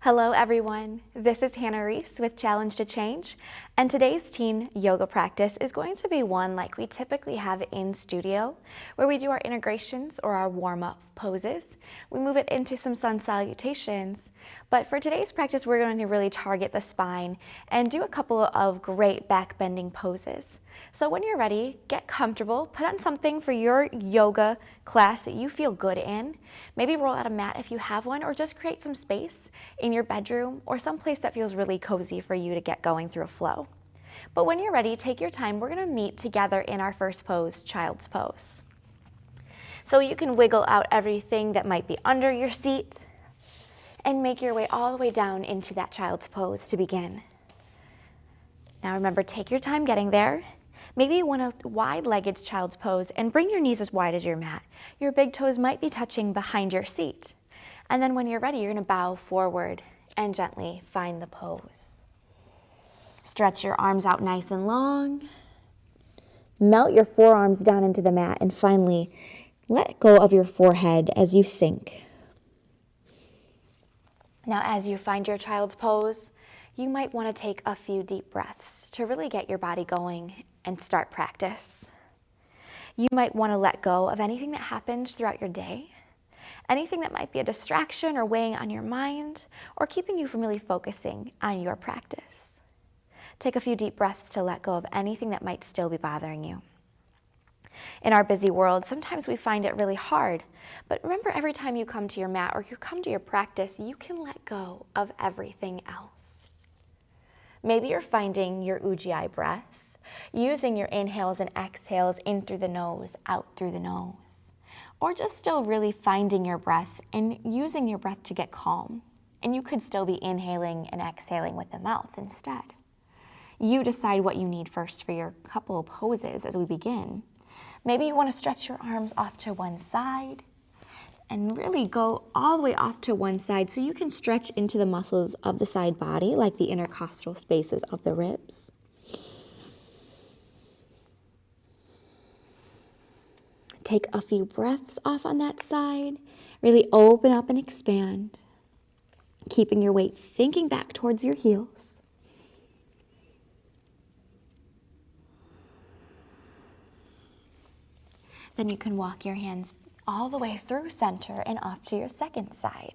Hello everyone, this is Hannah Reese with Challenge to Change, and today's teen yoga practice is going to be one like we typically have in studio, where we do our integrations or our warm-up poses. We move it into some sun salutations, but for today's practice we're going to really target the spine and do a couple of great back bending poses. So when you're ready, get comfortable, put on something for your yoga class that you feel good in. Maybe roll out a mat if you have one, or just create some space in your bedroom or someplace that feels really cozy for you to get going through a flow. But when you're ready, take your time. We're gonna meet together in our first pose, child's pose. So you can wiggle out everything that might be under your seat and make your way all the way down into that child's pose to begin. Now remember, take your time getting there. Maybe you want a wide-legged child's pose and bring your knees as wide as your mat. Your big toes might be touching behind your seat. And then when you're ready, you're gonna bow forward and gently find the pose. Stretch your arms out nice and long. Melt your forearms down into the mat and finally let go of your forehead as you sink. Now as you find your child's pose, you might want to take a few deep breaths to really get your body going and start practice. You might want to let go of anything that happened throughout your day, anything that might be a distraction or weighing on your mind or keeping you from really focusing on your practice. Take a few deep breaths to let go of anything that might still be bothering you. In our busy world, sometimes we find it really hard, but remember, every time you come to your mat or you come to your practice, you can let go of everything else. Maybe you're finding your Ujjayi breath, using your inhales and exhales in through the nose, out through the nose, or just still really finding your breath and using your breath to get calm. And you could still be inhaling and exhaling with the mouth instead. You decide what you need first for your couple of poses as we begin. Maybe you want to stretch your arms off to one side and really go all the way off to one side so you can stretch into the muscles of the side body, like the intercostal spaces of the ribs. Take a few breaths off on that side. Really open up and expand, keeping your weight sinking back towards your heels. Then you can walk your hands all the way through center and off to your second side.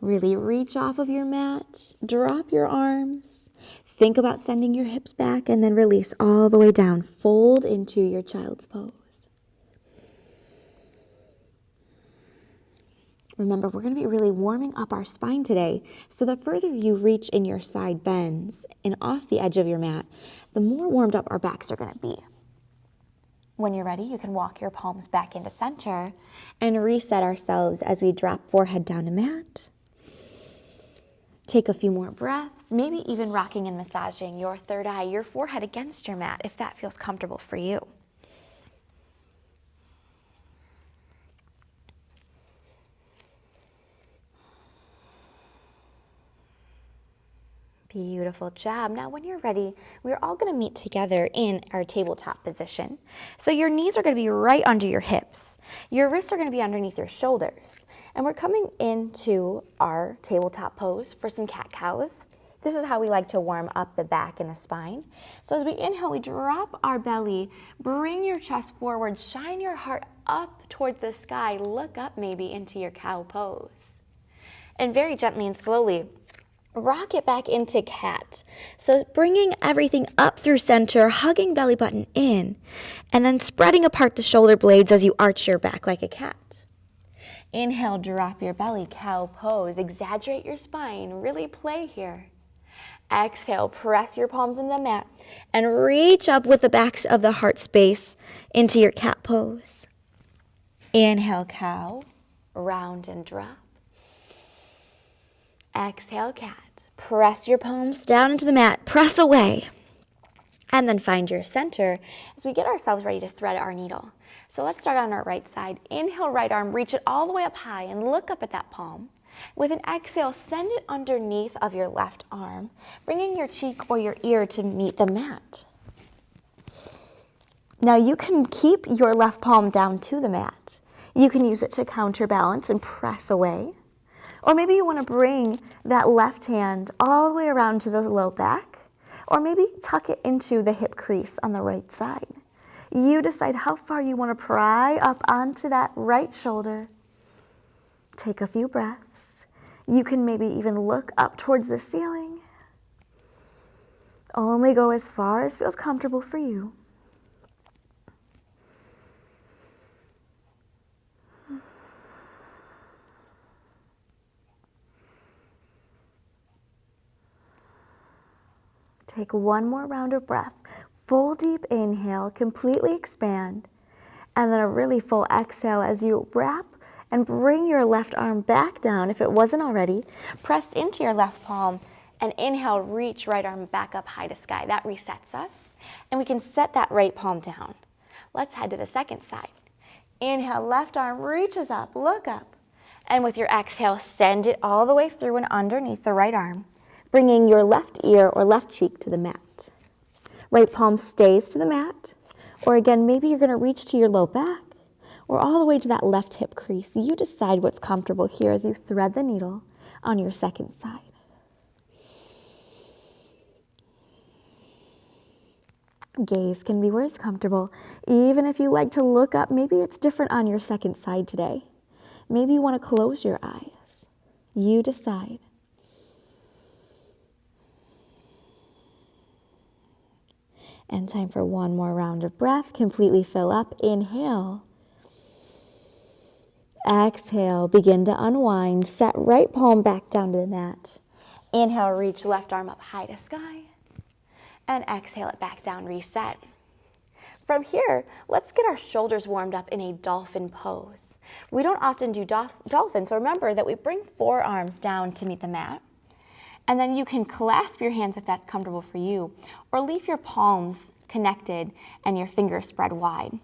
Really reach off of your mat, drop your arms, think about sending your hips back, and then release all the way down. Fold into your child's pose. Remember, we're going to be really warming up our spine today, so the further you reach in your side bends and off the edge of your mat, the more warmed up our backs are going to be. When you're ready, you can walk your palms back into center and reset ourselves as we drop forehead down to mat. Take a few more breaths, maybe even rocking and massaging your third eye, your forehead against your mat if that feels comfortable for you. Beautiful job. Now when you're ready, we're all going to meet together in our tabletop position. So your knees are going to be right under your hips. Your wrists are going to be underneath your shoulders. And we're coming into our tabletop pose for some cat-cows. This is how we like to warm up the back and the spine. So as we inhale, we drop our belly, bring your chest forward, shine your heart up towards the sky, look up maybe into your cow pose. And very gently and slowly, rock it back into cat. So bringing everything up through center, hugging belly button in, and then spreading apart the shoulder blades as you arch your back like a cat. Inhale, drop your belly, cow pose. Exaggerate your spine, really play here. Exhale, press your palms into the mat and reach up with the backs of the heart space into your cat pose. Inhale, cow, round and drop. Exhale, cat. Press your palms down into the mat, press away, and then find your center as we get ourselves ready to thread our needle. So let's start on our right side. Inhale, right arm, reach it all the way up high and look up at that palm. With an exhale, send it underneath of your left arm, bringing your cheek or your ear to meet the mat. Now you can keep your left palm down to the mat. You can use it to counterbalance and press away. Or maybe you want to bring that left hand all the way around to the low back, or maybe tuck it into the hip crease on the right side. You decide how far you want to pry up onto that right shoulder. Take a few breaths. You can maybe even look up towards the ceiling. Only go as far as feels comfortable for you. Take one more round of breath. Full deep inhale, completely expand, and then a really full exhale as you wrap and bring your left arm back down. If it wasn't already, press into your left palm and inhale, reach right arm back up high to sky. That resets us, and we can set that right palm down. Let's head to the second side. Inhale, left arm reaches up, look up, and with your exhale, send it all the way through and underneath the right arm, bringing your left ear or left cheek to the mat. Right palm stays to the mat, or again, maybe you're going to reach to your low back, or all the way to that left hip crease. You decide what's comfortable here as you thread the needle on your second side. Gaze can be where it's comfortable. Even if you like to look up, maybe it's different on your second side today. Maybe you want to close your eyes. You decide. And time for one more round of breath. Completely fill up. Inhale. Exhale. Begin to unwind. Set right palm back down to the mat. Inhale, reach left arm up high to sky. And exhale it back down, reset. From here, let's get our shoulders warmed up in a dolphin pose. We don't often do dolphins, so remember that we bring forearms down to meet the mat. And then you can clasp your hands if that's comfortable for you, or leave your palms connected and your fingers spread wide.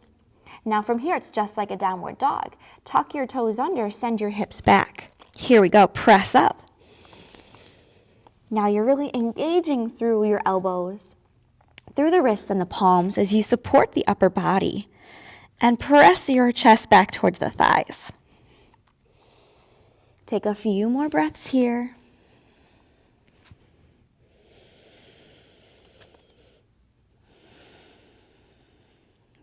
Now from here, it's just like a downward dog. Tuck your toes under, send your hips back. Here we go, press up. Now you're really engaging through your elbows, through the wrists and the palms as you support the upper body and press your chest back towards the thighs. Take a few more breaths here.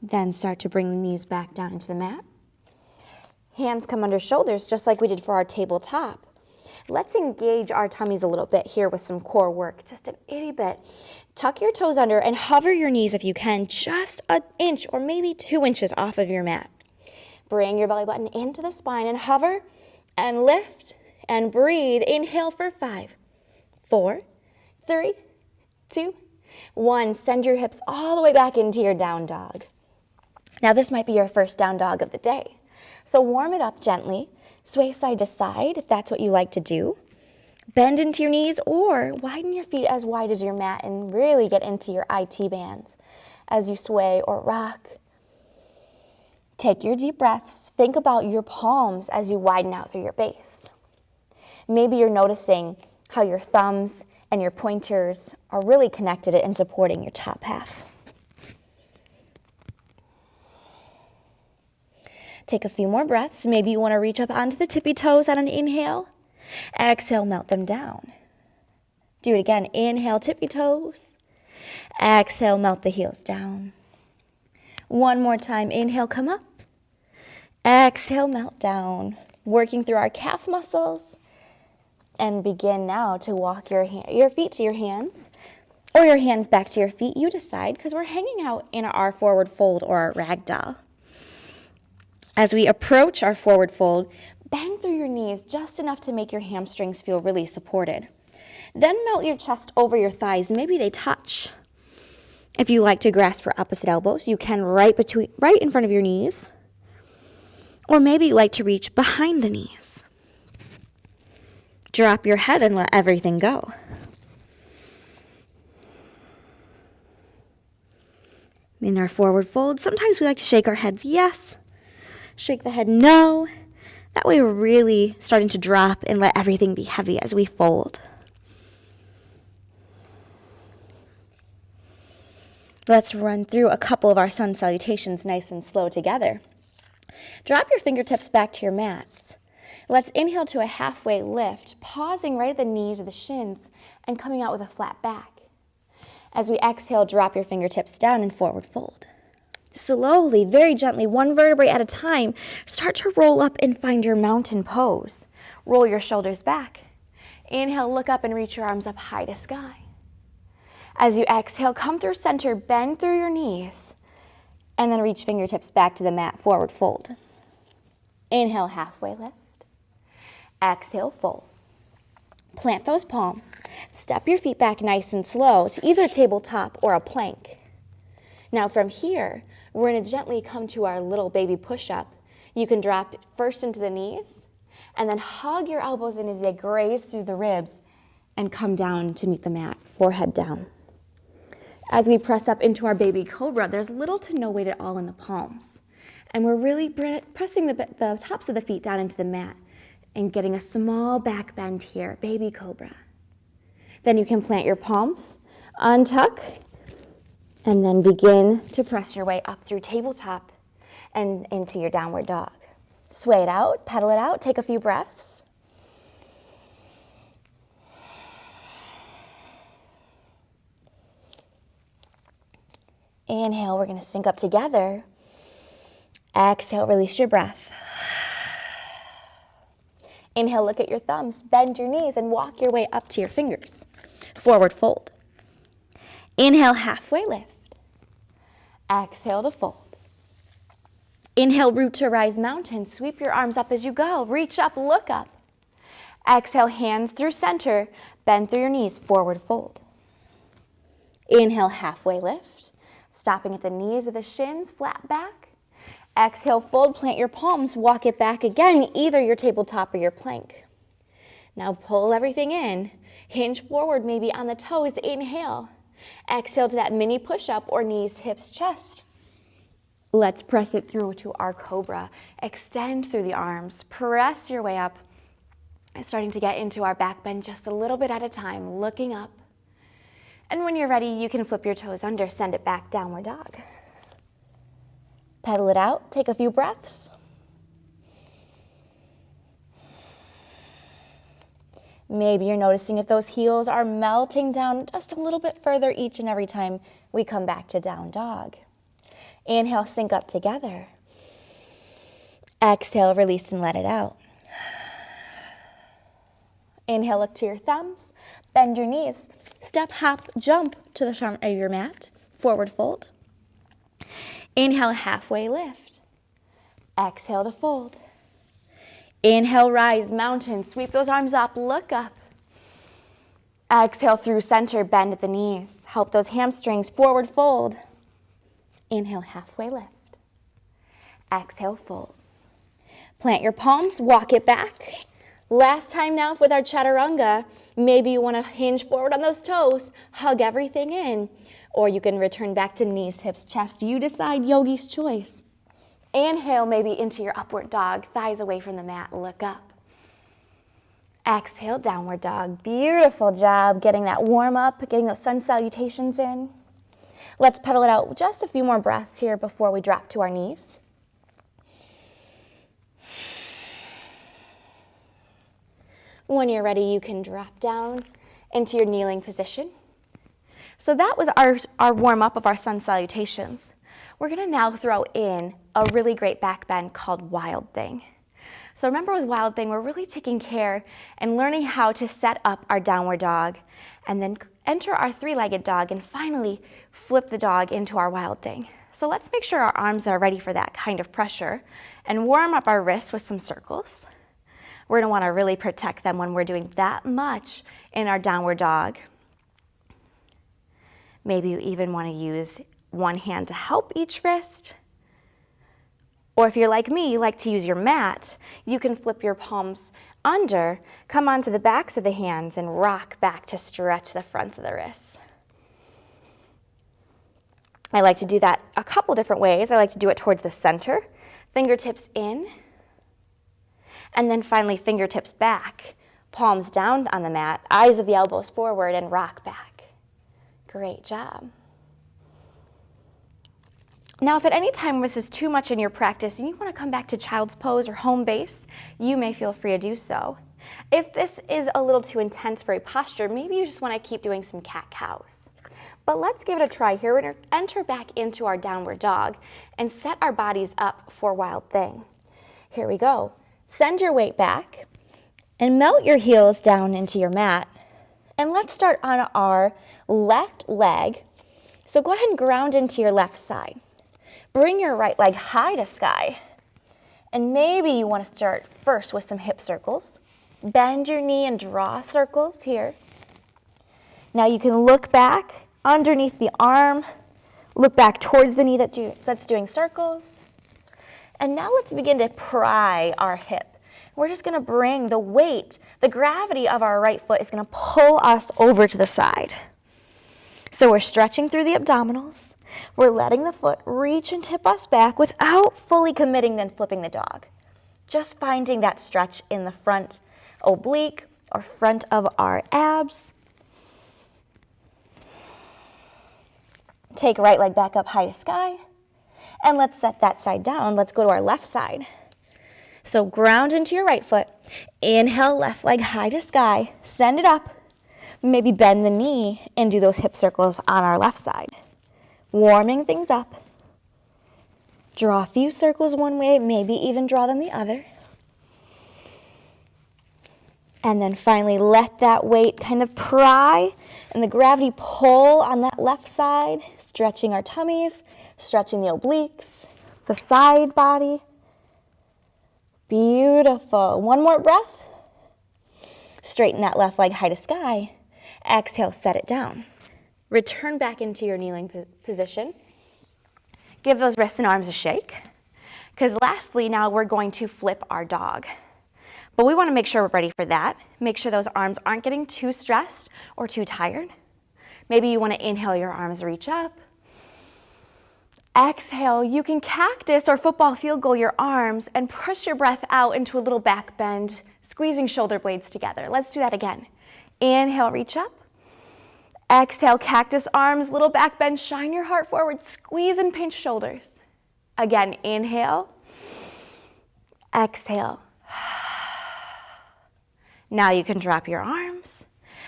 Then start to bring the knees back down into the mat. Hands come under shoulders just like we did for our tabletop. Let's engage our tummies a little bit here with some core work, just an itty bit. Tuck your toes under and hover your knees if you can, just an inch or maybe 2 inches off of your mat. Bring your belly button into the spine and hover and lift and breathe. Inhale for 5, 4, 3, 2, 1. Send your hips all the way back into your down dog. Now this might be your first down dog of the day. So warm it up gently. Sway side to side if that's what you like to do. Bend into your knees or widen your feet as wide as your mat and really get into your IT bands as you sway or rock. Take your deep breaths. Think about your palms as you widen out through your base. Maybe you're noticing how your thumbs and your pointers are really connected and supporting your top half. Take a few more breaths. Maybe you want to reach up onto the tippy toes on an inhale. Exhale, melt them down. Do it again. Inhale, tippy toes. Exhale, melt the heels down. One more time. Inhale, come up. Exhale, melt down. Working through our calf muscles. And begin now to walk your feet to your hands or your hands back to your feet. You decide, because we're hanging out in our forward fold or our ragdoll. As we approach our forward fold, bang through your knees just enough to make your hamstrings feel really supported. Then melt your chest over your thighs. Maybe they touch. If you like to grasp for opposite elbows, you can right in front of your knees. Or maybe you like to reach behind the knees. Drop your head and let everything go. In our forward fold, sometimes we like to shake our heads yes. Shake the head no. That way we're really starting to drop and let everything be heavy as we fold. Let's run through a couple of our sun salutations nice and slow together. Drop your fingertips back to your mats. Let's inhale to a halfway lift, pausing right at the knees or the shins and coming out with a flat back. As we exhale, drop your fingertips down and forward fold. Slowly, very gently, one vertebrae at a time, start to roll up and find your mountain pose. Roll your shoulders back. Inhale, look up and reach your arms up high to sky. As you exhale, come through center, bend through your knees, and then reach fingertips back to the mat, forward fold. Inhale, halfway lift. Exhale, fold. Plant those palms. Step your feet back nice and slow to either a tabletop or a plank. Now from here, we're going to gently come to our little baby push-up. You can drop first into the knees, and then hug your elbows in as they graze through the ribs and come down to meet the mat, forehead down. As we press up into our baby cobra, there's little to no weight at all in the palms. And we're really pressing the tops of the feet down into the mat and getting a small back bend here, baby cobra. Then you can plant your palms, untuck, and then begin to press your way up through tabletop and into your downward dog. Sway it out, pedal it out, take a few breaths. Inhale, we're going to sync up together. Exhale, release your breath. Inhale, look at your thumbs, bend your knees, and walk your way up to your fingers. Forward fold. Inhale, halfway lift. Exhale to fold. Inhale, root to rise mountain. Sweep your arms up as you go. Reach up, look up. Exhale, hands through center. Bend through your knees, forward fold. Inhale, halfway lift. Stopping at the knees or the shins, flat back. Exhale, fold, plant your palms, walk it back again, either your tabletop or your plank. Now pull everything in. Hinge forward, maybe on the toes. Inhale. Exhale to that mini push-up or knees, hips, chest. Let's press it through to our cobra. Extend through the arms. Press your way up. Starting to get into our back bend just a little bit at a time, looking up. And when you're ready, you can flip your toes under, send it back, downward dog. Pedal it out, take a few breaths. Maybe you're noticing if those heels are melting down just a little bit further each and every time we come back to down dog. Inhale, sync up together. Exhale, release and let it out. Inhale, look to your thumbs, bend your knees, step, hop, jump to the front of your mat, forward fold. Inhale, halfway lift. Exhale to fold. Inhale, rise, mountain. Sweep those arms up, look up. Exhale through center, bend at the knees. Help those hamstrings, forward fold. Inhale, halfway lift. Exhale, fold. Plant your palms, walk it back. Last time now with our chaturanga. Maybe you want to hinge forward on those toes, hug everything in. Or you can return back to knees, hips, chest. You decide, yogi's choice. Inhale maybe into your upward dog, thighs away from the mat, look up. Exhale, downward dog. Beautiful job getting that warm up, getting those sun salutations in. Let's pedal it out just a few more breaths here before we drop to our knees. When you're ready, you can drop down into your kneeling position. So that was our warm-up of our sun salutations. We're going to now throw in a really great back bend called Wild Thing. So remember with Wild Thing, we're really taking care and learning how to set up our downward dog and then enter our three-legged dog and finally flip the dog into our Wild Thing. So let's make sure our arms are ready for that kind of pressure and warm up our wrists with some circles. We're going to want to really protect them when we're doing that much in our downward dog. Maybe you even want to use one hand to help each wrist. Or if you're like me, you like to use your mat, you can flip your palms under, come onto the backs of the hands, and rock back to stretch the fronts of the wrists. I like to do that a couple different ways. I like to do it towards the center, fingertips in, and then finally fingertips back, palms down on the mat, eyes of the elbows forward, and rock back. Great job. Now, if at any time this is too much in your practice and you want to come back to child's pose or home base, you may feel free to do so. If this is a little too intense for a posture, maybe you just want to keep doing some cat-cows. But let's give it a try here. We're going to enter back into our downward dog and set our bodies up for wild thing. Here we go. Send your weight back and melt your heels down into your mat. And let's start on our left leg. So go ahead and ground into your left side. Bring your right leg high to sky. And maybe you want to start first with some hip circles. Bend your knee and draw circles here. Now you can look back underneath the arm. Look back towards the knee that's doing circles. And now let's begin to pry our hip. We're just going to bring the weight, the gravity of our right foot is going to pull us over to the side. So we're stretching through the abdominals. We're letting the foot reach and tip us back without fully committing and flipping the dog. Just finding that stretch in the front oblique or front of our abs. Take right leg back up high to sky. And let's set that side down. Let's go to our left side. So ground into your right foot. Inhale, left leg high to sky. Send it up. Maybe bend the knee and do those hip circles on our left side. Warming things up. Draw a few circles one way, maybe even draw them the other. And then finally let that weight kind of pry and the gravity pull on that left side, stretching our tummies, stretching the obliques, the side body. Beautiful. One more breath. Straighten that left leg high to sky. Exhale, set it down. Return back into your kneeling position. Give those wrists and arms a shake. Because lastly, now we're going to flip our dog. But we want to make sure we're ready for that. Make sure those arms aren't getting too stressed or too tired. Maybe you want to inhale, your arms reach up. Exhale, you can cactus or football field goal your arms and push your breath out into a little back bend, squeezing shoulder blades together. Let's do that again. Inhale, reach up. Exhale, cactus arms, little back bend, shine your heart forward, squeeze and pinch shoulders. Again, inhale. Exhale. Now you can drop your arms,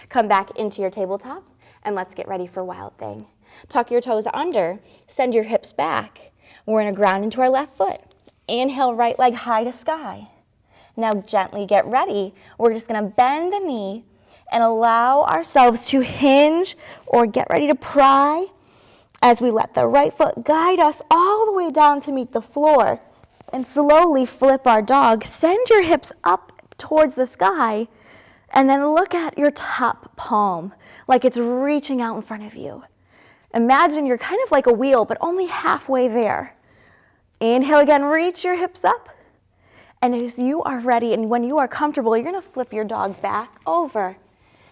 come back into your tabletop, and let's get ready for wild thing. Tuck your toes under, send your hips back. We're going to ground into our left foot. Inhale, right leg high to sky. Now gently get ready. We're just going to bend the knee and allow ourselves to hinge or get ready to pry as we let the right foot guide us all the way down to meet the floor and slowly flip our dog. Send your hips up towards the sky and then look at your top palm like it's reaching out in front of you. Imagine you're kind of like a wheel, but only halfway there. Inhale again, reach your hips up. And as you are ready and when you are comfortable, you're going to flip your dog back over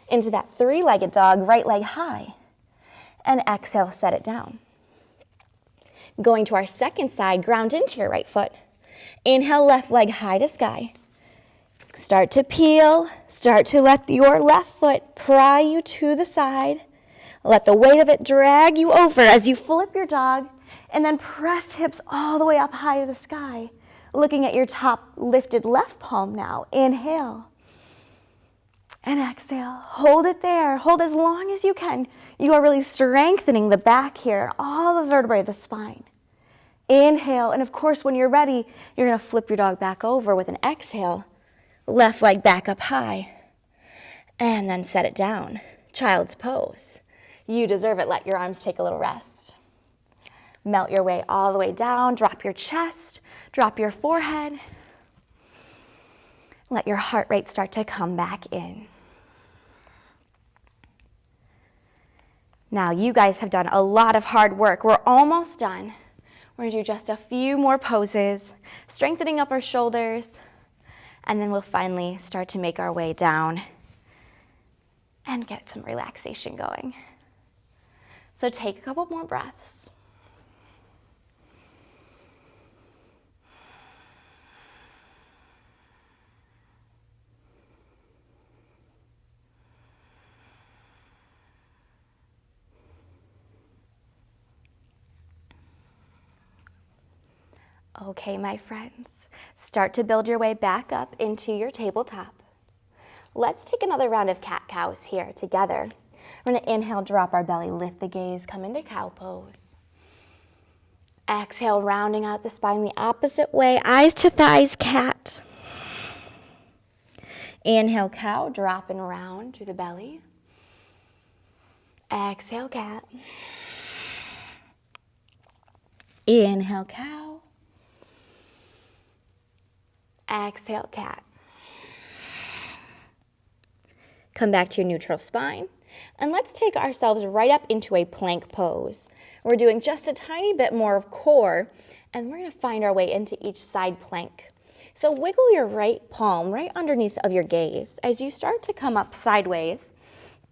into that three-legged dog, right leg high. And exhale, set it down. Going to our second side, ground into your right foot. Inhale, left leg high to sky. Start to peel. Start to let your left foot pry you to the side. Let the weight of it drag you over as you flip your dog and then press hips all the way up high to the sky. Looking at your top lifted left palm now. Inhale and exhale. Hold it there. Hold as long as you can. You are really strengthening the back here, all the vertebrae of the spine. Inhale, and of course when you're ready, you're going to flip your dog back over with an exhale. Left leg back up high. And then set it down. Child's pose. You deserve it. Let your arms take a little rest. Melt your way all the way down. Drop your chest. Drop your forehead. Let your heart rate start to come back in. Now, you guys have done a lot of hard work. We're almost done. We're going to do just a few more poses, strengthening up our shoulders, and then we'll finally start to make our way down and get some relaxation going. So take a couple more breaths. Okay, my friends, start to build your way back up into your tabletop. Let's take another round of cat-cows here together. We're going to inhale, drop our belly, lift the gaze, come into cow pose. Exhale, rounding out the spine the opposite way, eyes to thighs, cat. Inhale, cow, drop and round through the belly. Exhale, cat. Inhale, cow. Exhale, cat. Come back to your neutral spine. And let's take ourselves right up into a plank pose. We're doing just a tiny bit more of core, and we're going to find our way into each side plank. So wiggle your right palm right underneath of your gaze as you start to come up sideways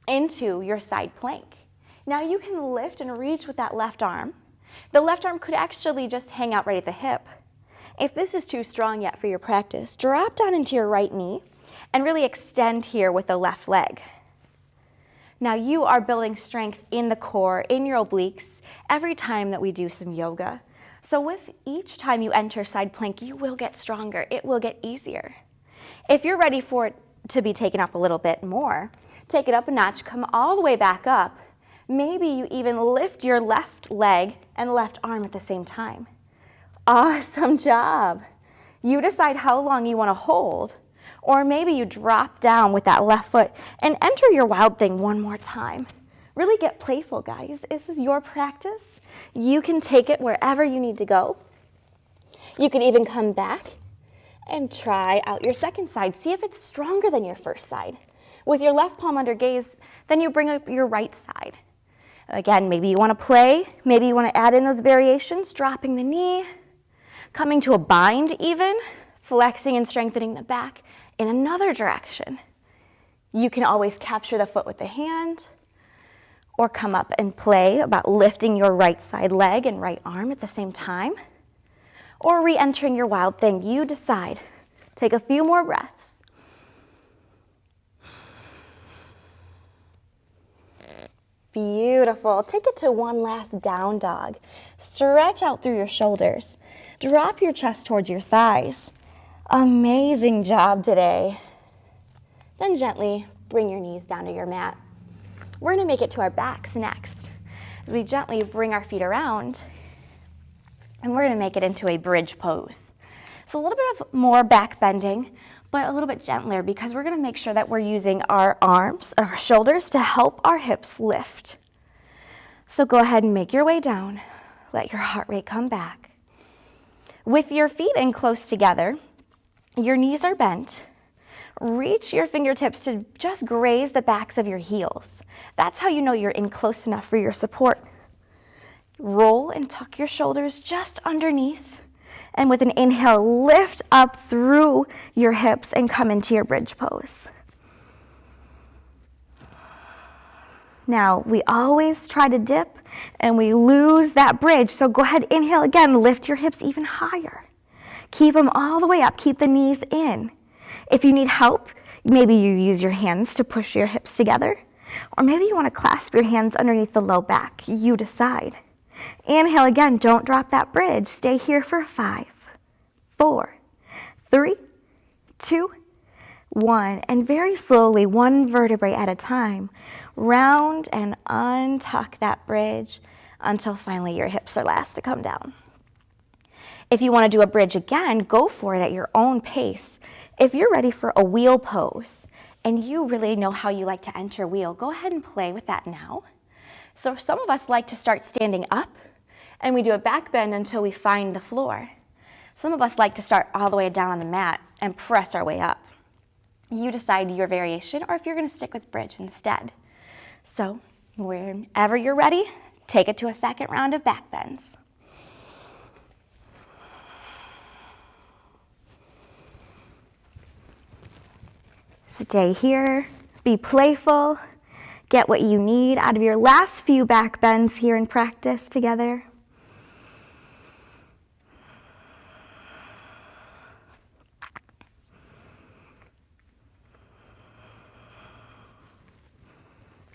into your side plank. Now you can lift and reach with that left arm. The left arm could actually just hang out right at the hip. If this is too strong yet for your practice, drop down into your right knee and really extend here with the left leg. Now you are building strength in the core, in your obliques, every time that we do some yoga. So with each time you enter side plank, you will get stronger. It will get easier. If you're ready for it to be taken up a little bit more, take it up a notch, come all the way back up. Maybe you even lift your left leg and left arm at the same time. Awesome job. You decide how long you want to hold, or maybe you drop down with that left foot and enter your wild thing one more time. Really get playful, guys. This is your practice. You can take it wherever you need to go. You can even come back and try out your second side. See if it's stronger than your first side. With your left palm under gaze, then you bring up your right side. Again, maybe you want to play. Maybe you want to add in those variations, dropping the knee, coming to a bind even, flexing and strengthening the back in another direction. You can always capture the foot with the hand or come up and play about lifting your right side leg and right arm at the same time, or re-entering your wild thing. You decide. Take a few more breaths. Beautiful. Take it to one last down dog. Stretch out through your shoulders. Drop your chest towards your thighs. Amazing job today. Then gently bring your knees down to your mat. We're going to make it to our backs next. As we gently bring our feet around, and we're going to make it into a bridge pose. So a little bit of more back bending, but a little bit gentler, because we're going to make sure that we're using our arms and our shoulders to help our hips lift. So go ahead and make your way down. Let your heart rate come back. With your feet in close together, your knees are bent. Reach your fingertips to just graze the backs of your heels. That's how you know you're in close enough for your support. Roll and tuck your shoulders just underneath. And with an inhale, lift up through your hips and come into your bridge pose. Now, we always try to dip and we lose that bridge. So go ahead, inhale again, lift your hips even higher. Keep them all the way up, keep the knees in. If you need help, maybe you use your hands to push your hips together, or maybe you want to clasp your hands underneath the low back. You decide. Inhale again, don't drop that bridge. Stay here for 5, 4, 3, 2, 1. And very slowly, one vertebrae at a time, round and untuck that bridge until finally your hips are last to come down. If you want to do a bridge again, go for it at your own pace. If you're ready for a wheel pose and you really know how you like to enter wheel, go ahead and play with that now. So some of us like to start standing up and we do a back bend until we find the floor. Some of us like to start all the way down on the mat and press our way up. You decide your variation or if you're going to stick with bridge instead. So whenever you're ready, take it to a second round of back bends. Stay here, be playful, get what you need out of your last few back bends here in practice together.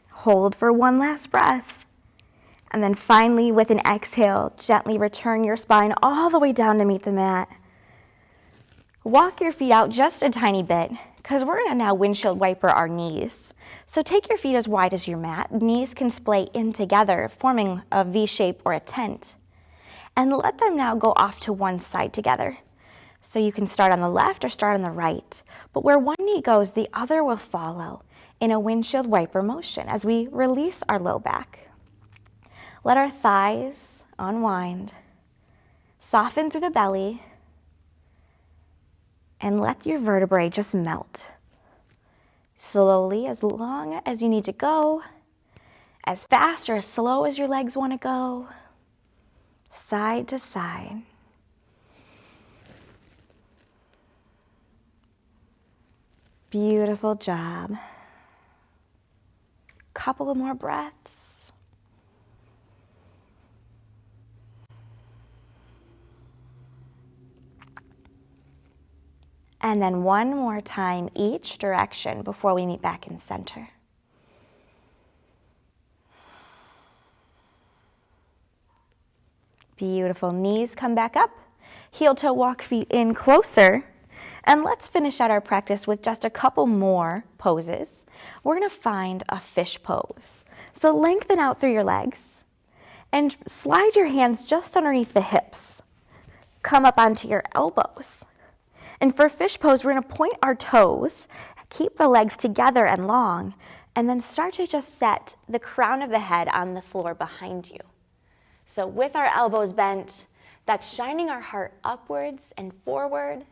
Hold for one last breath. And then finally, with an exhale, gently return your spine all the way down to meet the mat. Walk your feet out just a tiny bit, because we're going to now windshield wiper our knees. So take your feet as wide as your mat. Knees can splay in together, forming a V shape or a tent. And let them now go off to one side together. So you can start on the left or start on the right. But where one knee goes, the other will follow in a windshield wiper motion as we release our low back. Let our thighs unwind, soften through the belly, and let your vertebrae just melt. Slowly, as long as you need to go, as fast or as slow as your legs want to go, side to side. Beautiful job. Couple of more breaths. And then one more time each direction before we meet back in center. Beautiful. Knees come back up. Heel toe walk feet in closer. And let's finish out our practice with just a couple more poses. We're going to find a fish pose. So lengthen out through your legs and slide your hands just underneath the hips. Come up onto your elbows. And for fish pose, we're going to point our toes, keep the legs together and long, and then start to just set the crown of the head on the floor behind you. So with our elbows bent, that's shining our heart upwards and forward,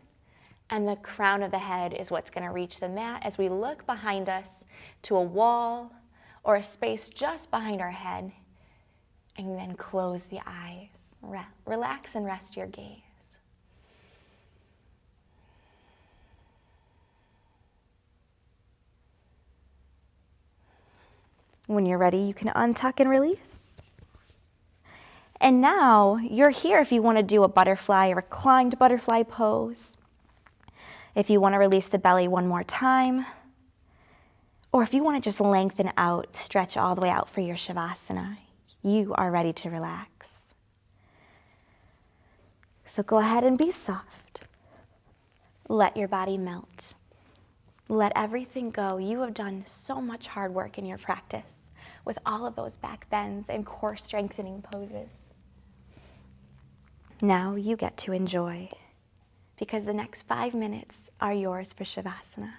and the crown of the head is what's going to reach the mat as we look behind us to a wall or a space just behind our head, and then close the eyes. Relax and rest your gaze. When you're ready, you can untuck and release. And now you're here if you want to do a butterfly, a reclined butterfly pose. If you want to release the belly one more time. Or if you want to just lengthen out, stretch all the way out for your Savasana, you are ready to relax. So go ahead and be soft. Let your body melt. Let everything go. You have done so much hard work in your practice with all of those back bends and core strengthening poses. Now you get to enjoy, because the next 5 minutes are yours for Savasana.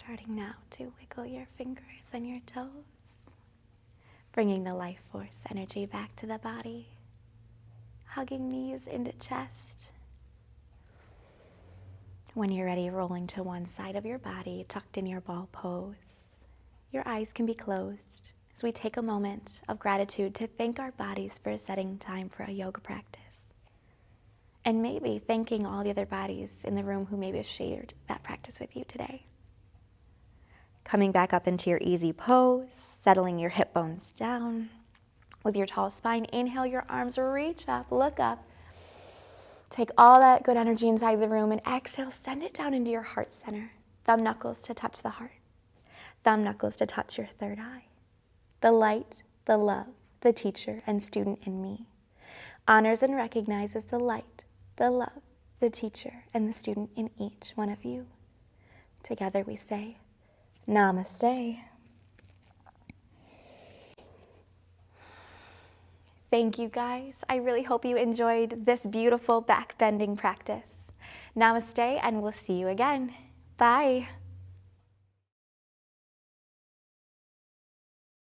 Starting now to wiggle your fingers and your toes, bringing the life force energy back to the body, hugging knees into chest. When you're ready, rolling to one side of your body, tucked in your ball pose. Your eyes can be closed as we take a moment of gratitude to thank our bodies for setting time for a yoga practice. And maybe thanking all the other bodies in the room who maybe shared that practice with you today. Coming back up into your easy pose, settling your hip bones down. With your tall spine, inhale your arms, reach up, look up. Take all that good energy inside the room and exhale, send it down into your heart center. Thumb knuckles to touch the heart. Thumb knuckles to touch your third eye. The light, the love, the teacher and student in me honors and recognizes the light, the love, the teacher, and the student in each one of you. Together we say, Namaste. Thank you guys. I really hope you enjoyed this beautiful back bending practice. Namaste, and we'll see you again. Bye.